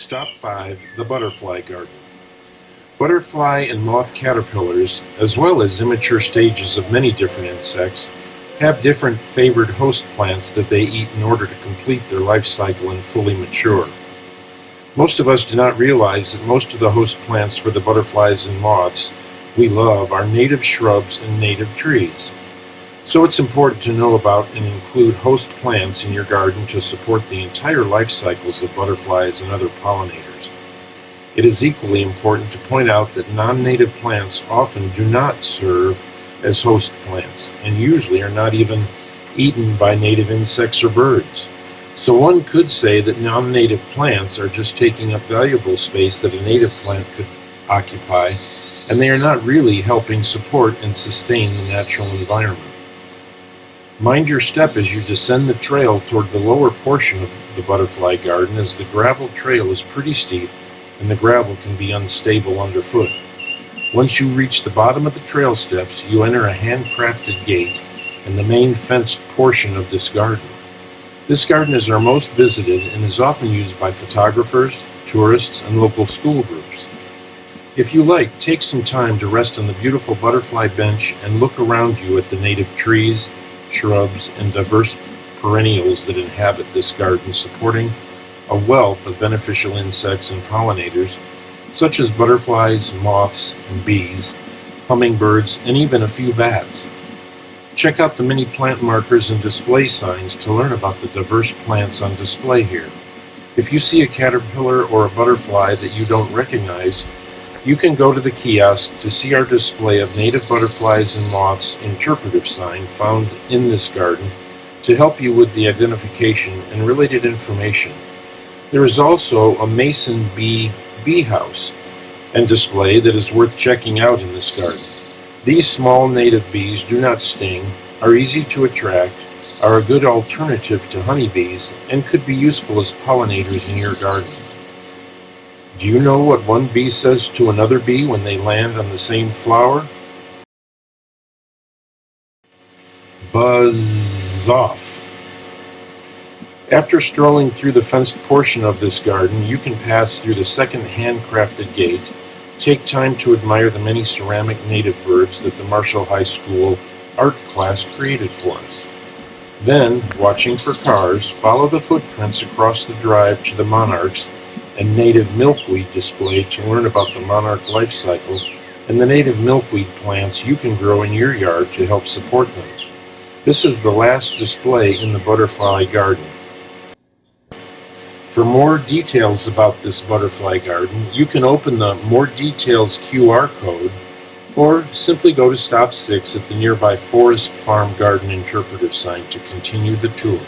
Stop 5. The Butterfly Garden. Butterfly and moth caterpillars, as well as immature stages of many different insects, have different favored host plants that they eat in order to complete their life cycle and fully mature. Most of us do not realize that most of the host plants for the butterflies and moths we love are native shrubs and native trees. So it's important to know about and include host plants in your garden to support the entire life cycles of butterflies and other pollinators. It is equally important to point out that non-native plants often do not serve as host plants and usually are not even eaten by native insects or birds. So one could say that non-native plants are just taking up valuable space that a native plant could occupy, and they are not really helping support and sustain the natural environment. Mind your step as you descend the trail toward the lower portion of the butterfly garden, as the gravel trail is pretty steep and the gravel can be unstable underfoot. Once you reach the bottom of the trail steps, you enter a handcrafted gate and the main fenced portion of this garden. This garden is our most visited and is often used by photographers, tourists, and local school groups. If you like, take some time to rest on the beautiful butterfly bench and look around you at the native trees, shrubs, and diverse perennials that inhabit this garden, supporting a wealth of beneficial insects and pollinators, such as butterflies, moths, and bees, hummingbirds, and even a few bats. Check out the many plant markers and display signs to learn about the diverse plants on display here. If you see a caterpillar or a butterfly that you don't recognize, you can go to the kiosk to see our display of native butterflies and moths interpretive sign found in this garden to help you with the identification and related information. There is also a mason bee house and display that is worth checking out in this garden. These small native bees do not sting, are easy to attract, are a good alternative to honeybees, and could be useful as pollinators in your garden. Do you know what one bee says to another bee when they land on the same flower? Buzz off. After strolling through the fenced portion of this garden, you can pass through the second handcrafted gate, take time to admire the many ceramic native birds that the Marshall High School art class created for us. Then, watching for cars, follow the footprints across the drive to the monarchs and native milkweed display to learn about the monarch life cycle and the native milkweed plants you can grow in your yard to help support them. This is the last display in the butterfly garden. For more details about this butterfly garden, you can open the More Details QR code or simply go to stop 6 at the nearby Forest Farm Garden interpretive sign to continue the tour.